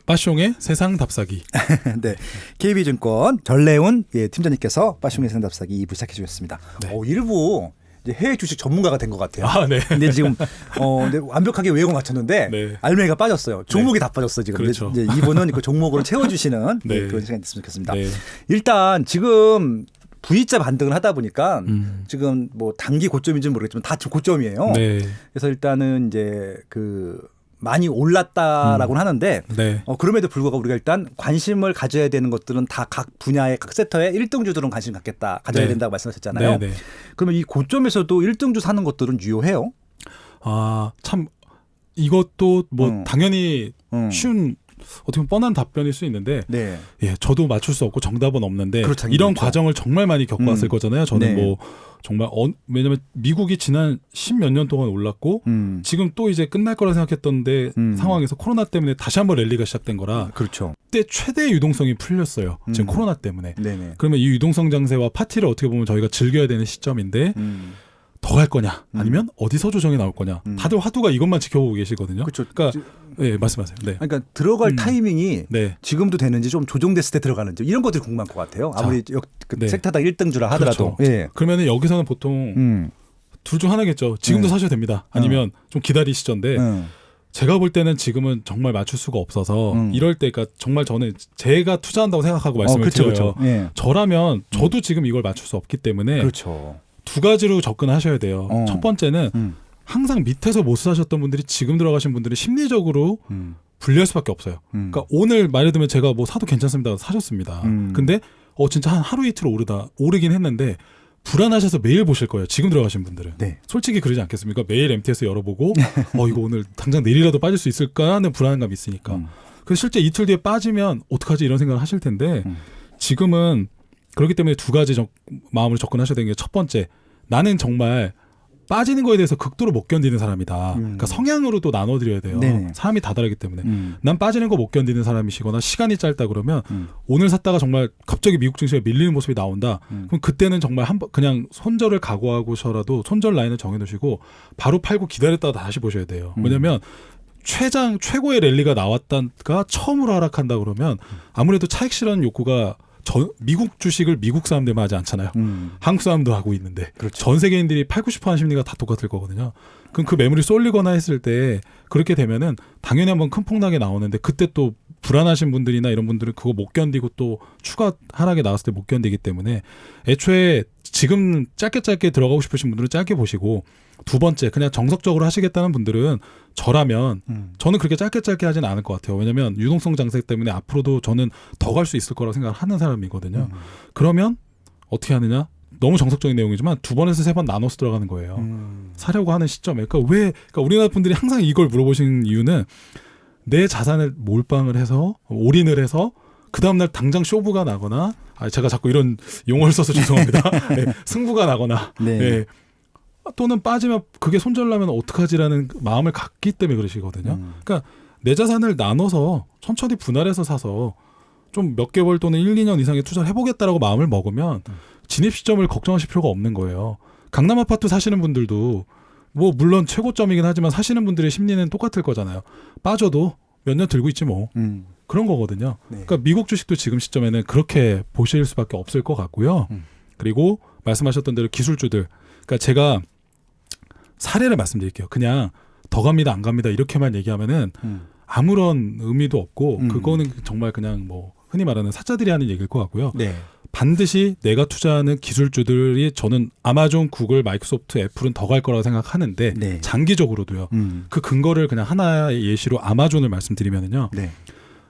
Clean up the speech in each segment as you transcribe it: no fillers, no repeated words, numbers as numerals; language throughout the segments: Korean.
빠숑의 세상 답사기. 네, KB증권 전래훈 팀장님께서 빠숑의 세상 답사기 2부 시작해 주셨습니다. 네. 1부 이제 해외 주식 전문가가 된 것 같아요. 아, 네. 근데 지금 근데 완벽하게 외우고 맞췄는데 네. 알맹이가 빠졌어요. 종목이 네. 다 빠졌어 지금. 그렇죠. 이제 2부는 그 종목으로 채워주시는 네. 그런 시간이 됐으면 좋겠습니다. 네. 일단 지금 V자 반등을 하다 보니까 지금 뭐 단기 고점인지는 모르겠지만 다 고점이에요. 네. 그래서 일단은 이제 그 많이 올랐다라고는 하는데 네. 그럼에도 불구하고 우리가 일단 관심을 가져야 되는 것들은 다 각 분야의 각 섹터의 1등주들은 관심 가져야 네. 된다고 말씀하셨잖아요. 네. 네. 그러면 이 고점에서도 1등주 사는 것들은 유효해요? 아, 참 이것도 뭐 당연히 쉬운 어떻게 보면 뻔한 답변일 수 있는데 네. 예, 저도 맞출 수 없고 정답은 없는데 그렇죠. 이런 과정을 정말 많이 겪어왔을 거잖아요. 저는 네. 뭐 정말 왜냐면 미국이 지난 10몇 년 동안 올랐고 지금 또 이제 끝날 거라 생각했던데 상황에서 코로나 때문에 다시 한번 랠리가 시작된 거라 그렇죠. 그때 최대 유동성이 풀렸어요. 지금 코로나 때문에. 네네. 그러면 이 유동성 장세와 파티를 어떻게 보면 저희가 즐겨야 되는 시점인데 더 갈 거냐 아니면 어디서 조정이 나올 거냐 다들 화두가 이것만 지켜보고 계시거든요. 그렇죠. 그러니까 예, 말씀하세요. 네. 그러니까 들어갈 타이밍이 네. 지금도 되는지 좀 조정됐을 때 들어가는지 이런 것들이 궁금한 것 같아요. 아무리 네. 섹터당 1등주라 하더라도. 그렇죠. 예. 그러면 여기서는 보통 둘 중 하나겠죠. 지금도 사셔도 됩니다. 아니면 좀 기다리시던데 제가 볼 때는 지금은 정말 맞출 수가 없어서 이럴 때 그러니까 정말 저는 제가 투자한다고 생각하고 말씀을 드려요. 그렇죠. 예. 저라면 저도 지금 이걸 맞출 수 없기 때문에 그렇죠. 두 가지로 접근하셔야 돼요. 첫 번째는 항상 밑에서 못 사셨던 분들이 지금 들어가신 분들이 심리적으로 불리할 수밖에 없어요. 그러니까 오늘 말을 들면 제가 뭐 사도 괜찮습니다. 사셨습니다. 근데 진짜 한 하루 이틀 오르긴 했는데 불안하셔서 매일 보실 거예요. 지금 들어가신 분들은. 네. 솔직히 그러지 않겠습니까? 매일 MTS 열어보고 이거 오늘 당장 내일이라도 빠질 수 있을까 하는 불안감이 있으니까. 그래서 실제 이틀 뒤에 빠지면 어떡하지 이런 생각을 하실 텐데 지금은 그렇기 때문에 두 가지 마음으로 접근하셔야 되는 게 첫 번째, 나는 정말 빠지는 거에 대해서 극도로 못 견디는 사람이다. 그러니까 성향으로도 나눠드려야 돼요. 네네. 사람이 다 다르기 때문에. 난 빠지는 거 못 견디는 사람이시거나 시간이 짧다 그러면 오늘 샀다가 정말 갑자기 미국 증시가 밀리는 모습이 나온다. 그럼 그때는 정말 그냥 손절을 각오하고서라도 손절 라인을 정해놓으시고 바로 팔고 기다렸다가 다시 보셔야 돼요. 왜냐하면 최고의 랠리가 나왔다가 처음으로 하락한다 그러면 아무래도 차익 실현 욕구가 미국 주식을 미국 사람들만 하지 않잖아요. 한국 사람도 하고 있는데 그렇죠. 전 세계인들이 팔고 싶어하는 심리가 다 똑같을 거거든요. 그럼 그 매물이 쏠리거나 했을 때 그렇게 되면은 당연히 한번 큰 폭락이 나오는데 그때 또 불안하신 분들이나 이런 분들은 그거 못 견디고 또 추가 하락이 나왔을 때 못 견디기 때문에 애초에 지금 짧게 들어가고 싶으신 분들은 짧게 보시고 두 번째 그냥 정석적으로 하시겠다는 분들은 저라면 저는 그렇게 짧게 하진 않을 것 같아요. 왜냐하면 유동성 장세 때문에 앞으로도 저는 더 갈 수 있을 거라고 생각을 하는 사람이거든요. 그러면 어떻게 하느냐? 너무 정석적인 내용이지만 2번에서 3번 나눠서 들어가는 거예요. 사려고 하는 시점에. 그러니까 우리나라 분들이 항상 이걸 물어보시는 이유는 내 자산을 몰빵을 해서 올인을 해서 그 다음날 당장 쇼부가 나거나 제가 자꾸 이런 용어를 써서 죄송합니다. 네, 승부가 나거나 네. 네. 또는 빠지면 그게 손절나면 어떡하지라는 마음을 갖기 때문에 그러시거든요. 그러니까 내 자산을 나눠서 천천히 분할해서 사서 좀 몇 개월 또는 1, 2년 이상의 투자를 해보겠다라고 마음을 먹으면 진입 시점을 걱정하실 필요가 없는 거예요. 강남 아파트 사시는 분들도 뭐 물론 최고점이긴 하지만 사시는 분들의 심리는 똑같을 거잖아요. 빠져도 몇 년 들고 있지 뭐. 그런 거거든요. 네. 그러니까 미국 주식도 지금 시점에는 그렇게 보실 수밖에 없을 것 같고요. 그리고 말씀하셨던 대로 기술주들. 그러니까 제가 사례를 말씀드릴게요. 그냥 더 갑니다 안 갑니다 이렇게만 얘기하면은 아무런 의미도 없고 그거는 정말 그냥 뭐 흔히 말하는 사자들이 하는 얘기일 것 같고요. 네. 반드시 내가 투자하는 기술주들이 저는 아마존, 구글, 마이크로소프트, 애플은 더 갈 거라고 생각하는데 네. 장기적으로도요. 그 근거를 그냥 하나의 예시로 아마존을 말씀드리면은요. 네.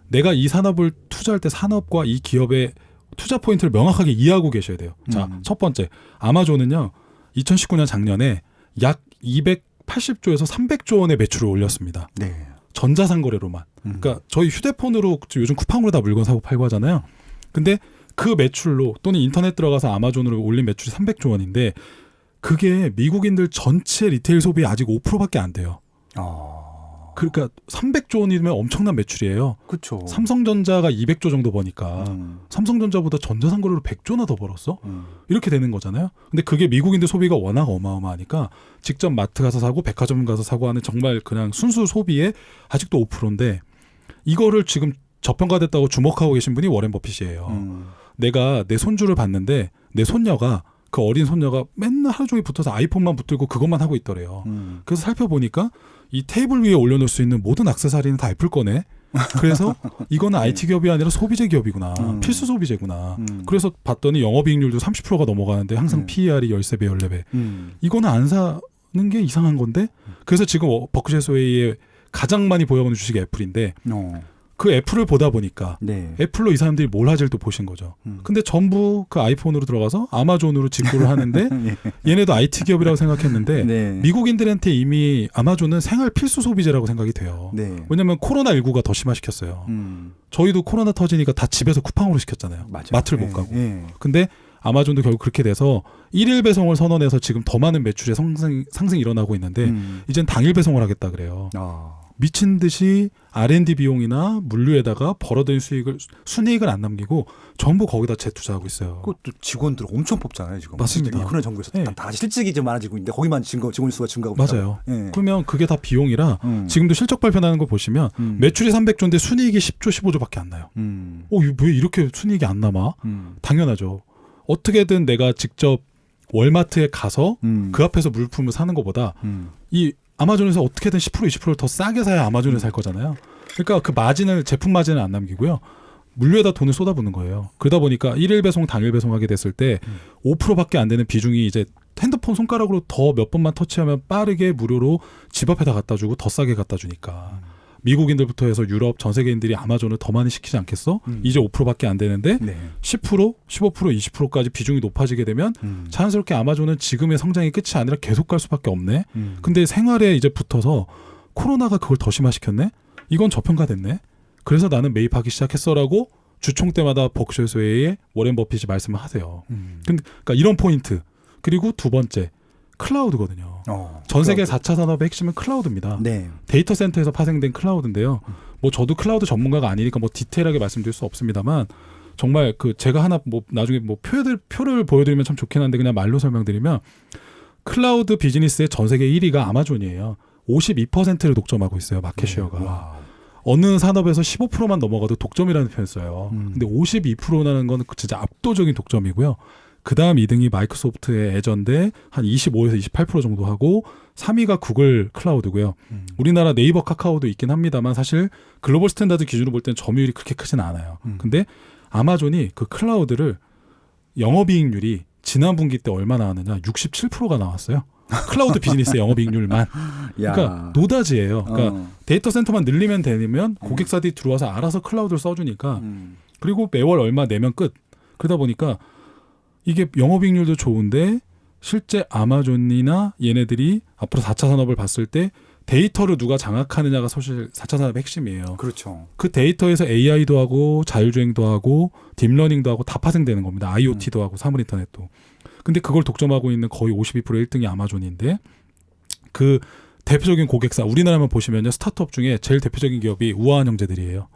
내가 이 산업을 투자할 때 산업과 이 기업의 투자 포인트를 명확하게 이해하고 계셔야 돼요. 자, 첫 번째 아마존은요. 2019년 작년에 약 280조에서 300조 원의 매출을 올렸습니다. 네. 전자상 거래로만. 그러니까 저희 휴대폰으로 요즘 쿠팡으로 다 물건 사고 팔고 하잖아요. 근데 그 매출로 또는 인터넷 들어가서 아마존으로 올린 매출이 300조 원인데 그게 미국인들 전체 리테일 소비 아직 5%밖에 안 돼요. 그러니까 300조 원이면 엄청난 매출이에요. 그렇죠. 삼성전자가 200조 정도 버니까 삼성전자보다 전자상거래로 100조나 더 벌었어? 이렇게 되는 거잖아요. 근데 그게 미국인들 소비가 워낙 어마어마하니까 직접 마트 가서 사고 백화점 가서 사고 하는 정말 그냥 순수 소비에 아직도 5%인데 이거를 지금 저평가됐다고 주목하고 계신 분이 워렌 버핏이에요. 내가 내 손주를 봤는데 내 손녀가 그 어린 손녀가 맨날 하루 종일 붙어서 아이폰만 붙들고 그것만 하고 있더래요. 그래서 살펴보니까 이 테이블 위에 올려놓을 수 있는 모든 액세서리는 다 애플 거네. 그래서 이거는 IT 기업이 아니라 소비재 기업이구나. 필수 소비재구나. 그래서 봤더니 영업이익률도 30%가 넘어가는데 항상 PER이 13배, 14배. 이거는 안 사는 게 이상한 건데. 그래서 지금 버크셔 해서웨이에 가장 많이 보여오는 주식이 애플인데 그 애플을 보다 보니까 네. 애플로 이 사람들이 뭘 하지를 또 보신 거죠. 근데 전부 그 아이폰으로 들어가서 아마존으로 직구를 하는데 얘네도 IT 기업이라고 생각했는데 네. 미국인들한테 이미 아마존은 생활 필수 소비재라고 생각이 돼요. 네. 왜냐하면 코로나19가 더 심화시켰어요. 저희도 코로나 터지니까 다 집에서 쿠팡으로 시켰잖아요. 맞아요. 마트를 네. 못 가고. 네. 근데 아마존도 결국 그렇게 돼서 일일 배송을 선언해서 지금 더 많은 매출의 상승이 일어나고 있는데 이젠 당일 배송을 하겠다 그래요. 미친 듯이 R&D 비용이나 물류에다가 벌어들인 순이익을 안 남기고 전부 거기다 재투자하고 있어요. 그것도 직원들 엄청 뽑잖아요 지금. 맞습니다. 이 코로나 정부에서 네. 다 실직이 좀 많아지고 있는데 거기만 직원 수가 증가하고 맞아요. 네. 그러면 그게 다 비용이라 지금도 실적 발표나는 거 보시면 매출이 300조인데 순이익이 10조, 15조밖에 안 나요. 왜 이렇게 순이익이 안 남아? 당연하죠. 어떻게든 내가 직접 월마트에 가서 그 앞에서 물품을 사는 것보다 이 아마존에서 어떻게든 10% 20%를 더 싸게 사야 아마존에 살 거잖아요. 그러니까 그 마진을 제품 마진을 안 남기고요. 물류에다 돈을 쏟아붓는 거예요. 그러다 보니까 일일 배송 당일 배송하게 됐을 때 5%밖에 안 되는 비중이 이제 핸드폰 손가락으로 더 몇 번만 터치하면 빠르게 무료로 집 앞에다 갖다 주고 더 싸게 갖다 주니까 미국인들부터 해서 유럽 전 세계인들이 아마존을 더 많이 시키지 않겠어? 이제 5%밖에 안 되는데 네. 10%, 15%, 20%까지 비중이 높아지게 되면 자연스럽게 아마존은 지금의 성장이 끝이 아니라 계속 갈 수밖에 없네. 근데 생활에 이제 붙어서 코로나가 그걸 더 심화시켰네. 이건 저평가됐네. 그래서 나는 매입하기 시작했어라고 주총 때마다 버크셔 해서웨이의 워렌 버핏이 말씀을 하세요. 그러니까 이런 포인트. 그리고 두 번째 클라우드거든요. 전 세계 4차 산업의 핵심은 클라우드입니다. 네. 데이터 센터에서 파생된 클라우드인데요. 뭐 저도 클라우드 전문가가 아니니까 뭐 디테일하게 말씀드릴 수 없습니다만 정말 그 제가 하나 뭐 나중에 뭐 표를 보여드리면 참 좋긴 한데 그냥 말로 설명드리면 클라우드 비즈니스의 전 세계 1위가 아마존이에요. 52%를 독점하고 있어요. 마켓쉐어가. 어느 산업에서 15%만 넘어가도 독점이라는 표현을 써요. 근데 52%라는 건 진짜 압도적인 독점이고요. 그 다음 2등이 마이크로소프트의 애저인데 한 25에서 28% 정도 하고 3위가 구글 클라우드고요. 우리나라 네이버 카카오도 있긴 합니다만 사실 글로벌 스탠다드 기준으로 볼 때는 점유율이 그렇게 크진 않아요. 근데 아마존이 그 클라우드를 영업이익률이 지난 분기 때 얼마 나왔느냐 67%가 나왔어요. 클라우드 비즈니스의 영업이익률만. 그러니까 노다지예요. 그러니까 데이터 센터만 늘리면 되면 고객사들이 들어와서 알아서 클라우드를 써주니까 그리고 매월 얼마 내면 끝. 그러다 보니까 이게 영업이익률도 좋은데 실제 아마존이나 얘네들이 앞으로 4차 산업을 봤을 때 데이터를 누가 장악하느냐가 사실 4차 산업의 핵심이에요. 그렇죠. 그 데이터에서 AI도 하고 자율주행도 하고 딥러닝도 하고 다 파생되는 겁니다. IoT도 하고 사물인터넷도. 근데 그걸 독점하고 있는 거의 52% 1등이 아마존인데 그 대표적인 고객사 우리나라만 보시면요. 스타트업 중에 제일 대표적인 기업이 우아한 형제들이에요.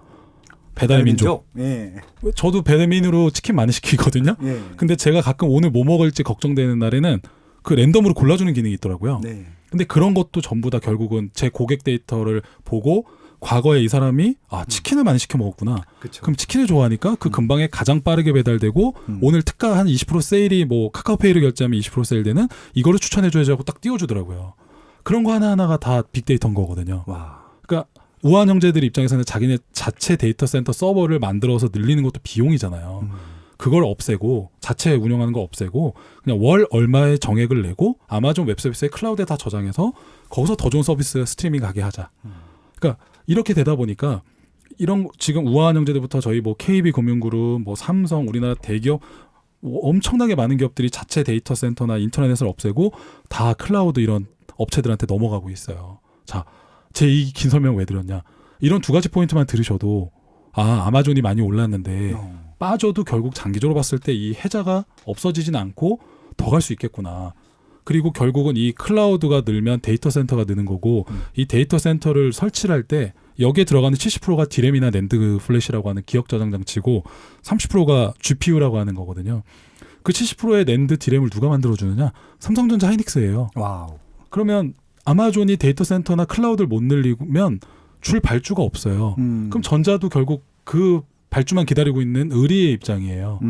배달의 민족. 예. 저도 배달민으로 치킨 많이 시키거든요. 예. 근데 제가 가끔 오늘 뭐 먹을지 걱정되는 날에는 그 랜덤으로 골라주는 기능이 있더라고요. 네. 근데 그런 것도 전부 다 결국은 제 고객 데이터를 보고 과거에 이 사람이 치킨을 많이 시켜 먹었구나. 그쵸. 그럼 치킨을 좋아하니까 그 근방에 가장 빠르게 배달되고 오늘 특가 한 20% 세일이 뭐 카카오페이로 결제하면 20% 세일되는 이거를 추천해줘야지 하고 딱 띄워주더라고요. 그런 거 하나하나가 다 빅데이터인 거거든요. 와. 그러니까 우한 형제들 입장에서는 자기네 자체 데이터 센터 서버를 만들어서 늘리는 것도 비용이잖아요. 그걸 없애고 자체 운영하는 거 없애고 그냥 월 얼마의 정액을 내고 아마존 웹서비스에 클라우드에 다 저장해서 거기서 더 좋은 서비스 스트리밍 가게 하자. 그러니까 이렇게 되다 보니까 이런 지금 우한 형제들부터 저희 뭐 KB금융그룹, 뭐 삼성, 우리나라 대기업 엄청나게 많은 기업들이 자체 데이터 센터나 인터넷을 없애고 다 클라우드 이런 업체들한테 넘어가고 있어요. 자, 제 이 긴 설명 왜 드렸냐? 이런 두 가지 포인트만 들으셔도 아마존이 많이 올랐는데 빠져도 결국 장기적으로 봤을 때 이 해자가 없어지진 않고 더 갈 수 있겠구나. 그리고 결국은 이 클라우드가 늘면 데이터 센터가 느는 거고 이 데이터 센터를 설치를 할 때 여기에 들어가는 70%가 디램이나 낸드 플래시라고 하는 기억 저장 장치고 30%가 GPU라고 하는 거거든요. 그 70%의 낸드 디램을 누가 만들어주느냐? 삼성전자 하이닉스예요. 와우. 그러면 아마존이 데이터 센터나 클라우드를 못 늘리면 줄 발주가 없어요. 그럼 전자도 결국 그 발주만 기다리고 있는 의리의 입장이에요.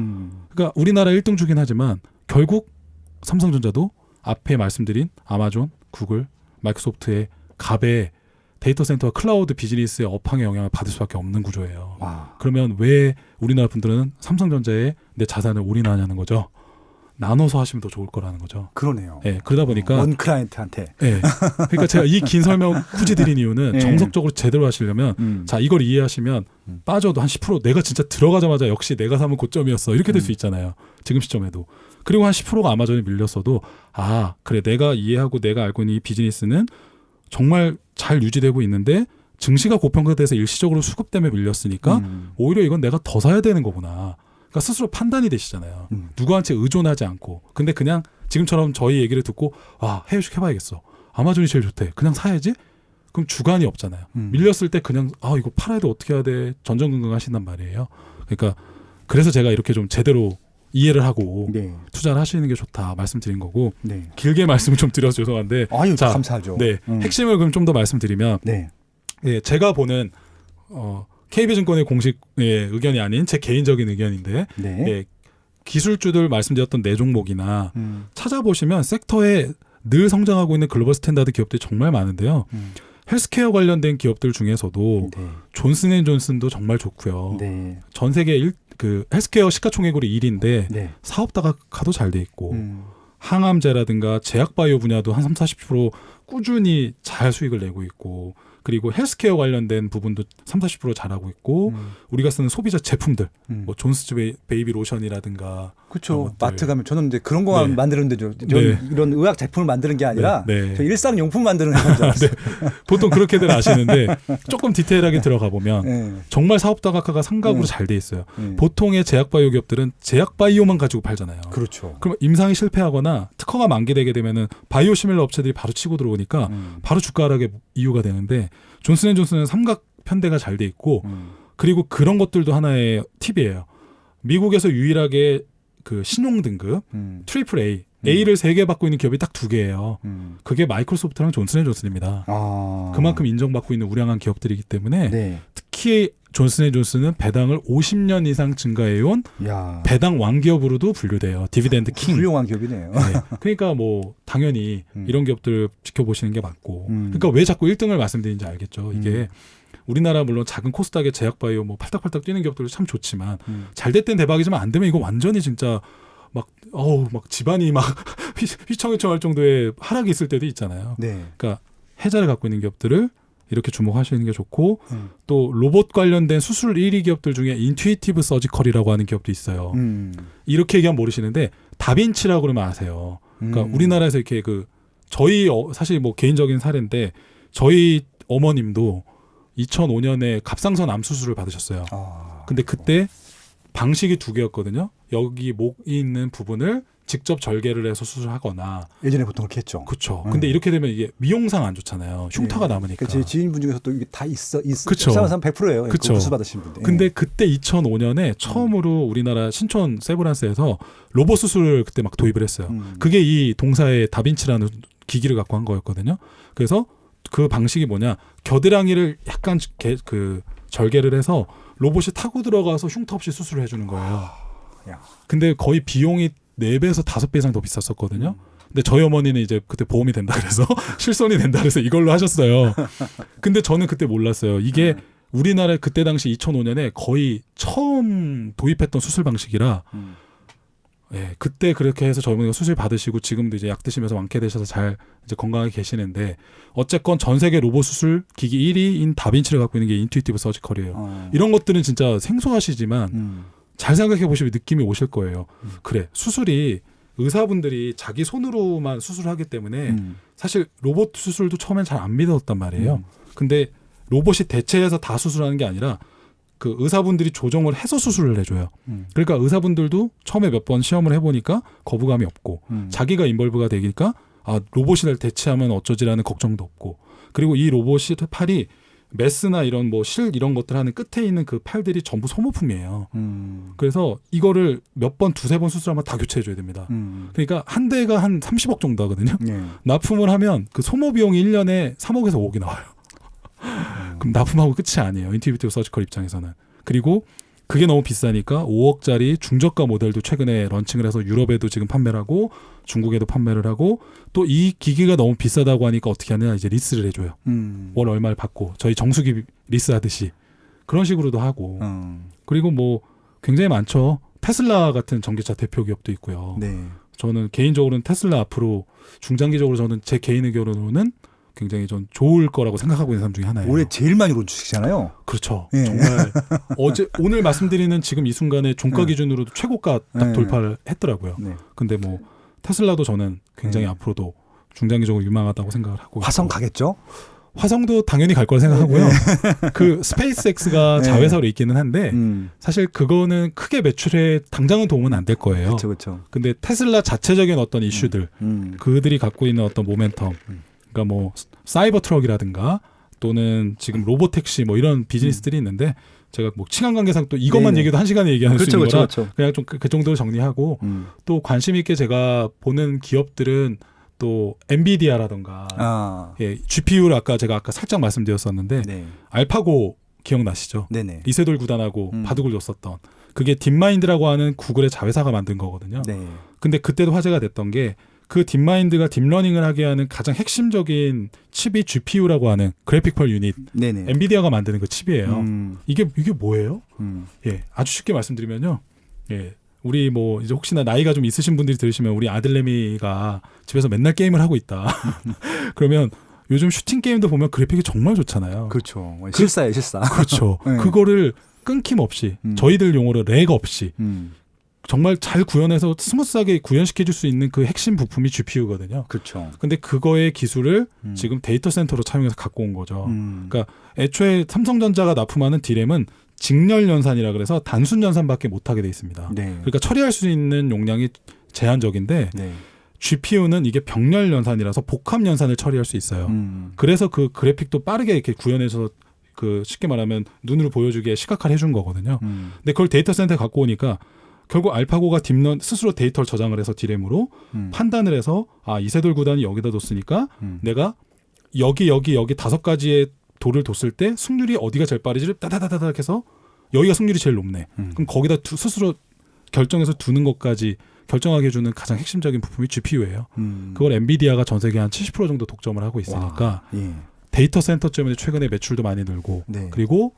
그러니까 우리나라 1등 주긴 하지만 결국 삼성전자도 앞에 말씀드린 아마존, 구글, 마이크로소프트의 갑의 데이터 센터와 클라우드 비즈니스의 업황의 영향을 받을 수밖에 없는 구조예요. 와. 그러면 왜 우리나라 분들은 삼성전자에 내 자산을 올인하냐는 거죠. 나눠서 하시면 더 좋을 거라는 거죠. 그러네요. 예, 그러다 보니까 원 클라이언트한테. 예. 그러니까 제가 이 긴 설명 굳이 드린 이유는 예. 정석적으로 제대로 하시려면 자, 이걸 이해하시면 빠져도 한 10% 내가 진짜 들어가자마자 역시 내가 사면 고점이었어. 이렇게 될 수 있잖아요. 지금 시점에도. 그리고 한 10%가 아마존에 밀렸어도 아, 그래 내가 이해하고 내가 알고 있는 이 비즈니스는 정말 잘 유지되고 있는데 증시가 고평가돼서 일시적으로 수급 때문에 밀렸으니까 오히려 이건 내가 더 사야 되는 거구나. 그러니까 스스로 판단이 되시잖아요. 누구한테 의존하지 않고. 근데 그냥 지금처럼 저희 얘기를 듣고 아, 해외주식 해봐야겠어. 아마존이 제일 좋대. 그냥 사야지? 그럼 주관이 없잖아요. 밀렸을 때 그냥 아, 이거 팔아야 돼. 어떻게 해야 돼. 전전긍긍 하신단 말이에요. 그러니까 그래서 제가 이렇게 좀 제대로 이해를 하고 네. 투자를 하시는 게 좋다 말씀드린 거고 네. 길게 말씀을 좀 드려서 죄송한데 아유, 자, 감사하죠. 네, 핵심을 그럼 좀 더 말씀드리면 네. 예, 제가 보는 KB증권의 공식 의견이 아닌 제 개인적인 의견인데 네. 예, 기술주들 말씀드렸던 네 종목이나 찾아보시면 섹터에 늘 성장하고 있는 글로벌 스탠다드 기업들이 정말 많은데요. 헬스케어 관련된 기업들 중에서도 네. 존슨앤존슨도 정말 좋고요. 네. 전 세계 그 헬스케어 시가총액으로 1위인데 네. 사업다가도 잘 돼 있고 항암제라든가 제약바이오 분야도 한 30-40% 꾸준히 잘 수익을 내고 있고 그리고 헬스케어 관련된 부분도 30-40% 잘하고 있고 우리가 쓰는 소비자 제품들 뭐 존스 베이비 로션이라든가 그렇죠. 마트 가면 저는 이제 그런 거만 네. 만드는데 저 네. 이런 의학 제품을 만드는 게 아니라 네. 네. 저 일상용품 만드는 회사인 줄 알았어요. 보통 그렇게들 아시는데 조금 디테일하게 들어가 보면 네. 정말 사업다각화가 상각으로 잘 돼 있어요. 네. 보통의 제약바이오 기업들은 제약바이오만 가지고 팔잖아요. 그렇죠. 그럼 임상이 실패하거나 특허가 만기되게 되면은 바이오 시밀러 업체들이 바로 치고 들어오니까 바로 주가 하락의 이유가 되는데 존슨앤존슨은 삼각 편대가 잘 돼 있고 그리고 그런 것들도 하나의 팁이에요. 미국에서 유일하게 그 신용 등급 트리플 A A를 3개 받고 있는 기업이 딱 2개예요. 그게 마이크로소프트랑 존슨앤존슨입니다. 아. 그만큼 인정받고 있는 우량한 기업들이기 때문에 네. 특히 존슨앤존슨은 배당을 50년 이상 증가해온 야. 배당 왕기업으로도 분류돼요. 디비덴드 킹. 훌륭한 기업이네요. 네. 그러니까 뭐 당연히 이런 기업들 지켜보시는 게 맞고 그러니까 왜 자꾸 1등을 말씀드리는지 알겠죠. 이게 우리나라 물론 작은 코스닥의 제약바이오 뭐 팔딱팔딱 뛰는 기업들도 참 좋지만 잘 될 땐 대박이지만 안 되면 이거 완전히 진짜 막 집안이 막 휘청휘청할 정도의 하락이 있을 때도 있잖아요. 네. 그러니까 해자를 갖고 있는 기업들을 이렇게 주목하시는 게 좋고 또 로봇 관련된 수술 1위 기업들 중에 인투이티브 서지컬이라고 하는 기업도 있어요. 이렇게 얘기하면 모르시는데 다빈치라고 그러면 아세요. 그러니까 우리나라에서 이렇게 그 저희 사실 뭐 개인적인 사례인데 저희 어머님도 2005년에 갑상선 암 수술을 받으셨어요. 근데 그때 방식이 2개였거든요. 여기 목이 있는 부분을 직접 절개를 해서 수술하거나 예전에 보통 그렇게 했죠. 그렇죠. 근데 이렇게 되면 이게 미용상 안 좋잖아요. 흉터가 남으니까. 제 지인분 중에서 또 이게 다 있어. 그쵸. 사람 100%예요. 그쵸. 수술 받으신 분들. 근데 그때 2005년에 처음으로 우리나라 신촌 세브란스에서 로봇 수술을 그때 막 도입을 했어요. 그게 이 동사의 다빈치라는 기기를 갖고 한 거였거든요. 그래서 그 방식이 뭐냐? 겨드랑이를 약간 그 절개를 해서 로봇이 타고 들어가서 흉터 없이 수술을 해주는 거예요. 근데 거의 비용이 4배에서 5배 이상 더 비쌌었거든요. 근데 저희 어머니는 이제 그때 보험이 된다 그래서 실손이 된다 그래서 이걸로 하셨어요. 근데 저는 그때 몰랐어요. 이게 우리나라에 그때 당시 2005년에 거의 처음 도입했던 수술 방식이라 예, 그때 그렇게 해서 저희가 수술 받으시고 지금도 이제 약 드시면서 완쾌되셔서 잘 이제 건강하게 계시는데 어쨌건 전 세계 로봇 수술 기기 1위인 다빈치를 갖고 있는 게 인투이티브 서지컬이에요. 이런 것들은 진짜 생소하시지만 잘 생각해 보시면 느낌이 오실 거예요. 그래, 수술이 의사분들이 자기 손으로만 수술하기 때문에 사실 로봇 수술도 처음엔 잘 안 믿었단 말이에요. 근데 로봇이 대체해서 다 수술하는 게 아니라 그 의사분들이 조정을 해서 수술을 해줘요. 그러니까 의사분들도 처음에 몇 번 시험을 해보니까 거부감이 없고 자기가 인벌브가 되니까 아, 로봇을 대체하면 어쩌지라는 걱정도 없고 그리고 이 로봇이 팔이 메스나 이런 뭐 실 이런 것들 하는 끝에 있는 그 팔들이 전부 소모품이에요. 그래서 이거를 몇 번, 2-3번 수술하면 다 교체해줘야 됩니다. 그러니까 한 대가 한 30억 정도 하거든요. 납품을 하면 그 소모 비용이 1년에 3억에서 5억이 나와요. 그럼 납품하고 끝이 아니에요. 인투이티브 서지컬 입장에서는. 그리고 그게 너무 비싸니까 5억짜리 중저가 모델도 최근에 런칭을 해서 유럽에도 지금 판매를 하고 중국에도 판매를 하고 또 이 기기가 너무 비싸다고 하니까 어떻게 하냐 이제 리스를 해줘요. 월 얼마를 받고 저희 정수기 리스 하듯이 그런 식으로도 하고 그리고 뭐 굉장히 많죠. 테슬라 같은 전기차 대표 기업도 있고요. 네. 저는 개인적으로는 테슬라 앞으로 중장기적으로 저는 제 개인 의견으로는 굉장히 전 좋을 거라고 생각하고 있는 사람 중에 하나예요. 올해 제일 많이 오른 주식이잖아요. 그렇죠. 예. 정말 오늘 말씀드리는 지금 이 순간에 종가 기준으로도 최고가 딱 돌파를 했더라고요. 네. 근데 뭐 테슬라도 저는 굉장히 앞으로도 중장기적으로 유망하다고 생각을 하고 화성 있고. 가겠죠? 화성도 당연히 갈 거라 생각하고요. 그 스페이스X가 네. 자회사로 있기는 한데 사실 그거는 크게 매출에 당장은 도움은 안 될 거예요. 그렇죠, 그렇죠. 근데 테슬라 자체적인 어떤 이슈들, 그들이 갖고 있는 어떤 모멘텀, 그러니까 뭐 사이버 트럭이라든가 또는 지금 로보택시 뭐 이런 비즈니스들이 있는데 제가 뭐 시간 관계상 또 이것만 네네. 얘기도 한 시간에 얘기할 수 그렇죠, 있는 거라 그렇죠. 그냥 좀 그 정도로 정리하고 또 관심 있게 제가 보는 기업들은 또 엔비디아라든가 예, GPU를 제가 아까 살짝 말씀드렸었는데 네. 알파고 기억나시죠? 네네. 이세돌 구단하고 바둑을 뒀었던 그게 딥마인드라고 하는 구글의 자회사가 만든 거거든요. 네. 근데 그때도 화제가 됐던 게 그 딥마인드가 딥러닝을 하게 하는 가장 핵심적인 칩이 GPU라고 하는 그래픽 펄 유닛 네네. 엔비디아가 만드는 그 칩이에요. 이게 뭐예요? 음. 예, 아주 쉽게 말씀드리면요. 예, 우리 뭐 이제 혹시나 나이가 좀 있으신 분들이 들으시면 우리 아들내미가 집에서 맨날 게임을 하고 있다. 그러면 요즘 슈팅 게임도 보면 그래픽이 정말 좋잖아요. 그렇죠. 실사예요, 실사. 그렇죠. 네. 그거를 끊김없이 저희들 용어로 렉 없이 정말 잘 구현해서 스무스하게 구현시켜줄 수 있는 그 핵심 부품이 GPU거든요. 그렇죠. 근데 그거의 기술을 지금 데이터 센터로 차용해서 갖고 온 거죠. 그러니까 애초에 삼성전자가 납품하는 디램은 직렬 연산이라 그래서 단순 연산밖에 못하게 돼 있습니다. 네. 그러니까 처리할 수 있는 용량이 제한적인데 네. GPU는 이게 병렬 연산이라서 복합 연산을 처리할 수 있어요. 그래서 그 그래픽도 빠르게 이렇게 구현해서 그 쉽게 말하면 눈으로 보여주게 시각화를 해준 거거든요. 근데 그걸 데이터 센터에 갖고 오니까 결국 알파고가 스스로 데이터를 저장을 해서 디램으로 판단을 해서 이세돌 구단이 여기다 뒀으니까 내가 여기 5가지의 돌을 뒀을 때 승률이 어디가 제일 빠르지를 따다다다닥 해서 여기가 승률이 제일 높네. 그럼 거기다 스스로 결정해서 두는 것까지 결정하게 해주는 가장 핵심적인 부품이 GPU예요. 그걸 엔비디아가 전 세계 한 70% 정도 독점을 하고 있으니까 와, 예. 데이터 센터 때문에 최근에 매출도 많이 늘고 네. 그리고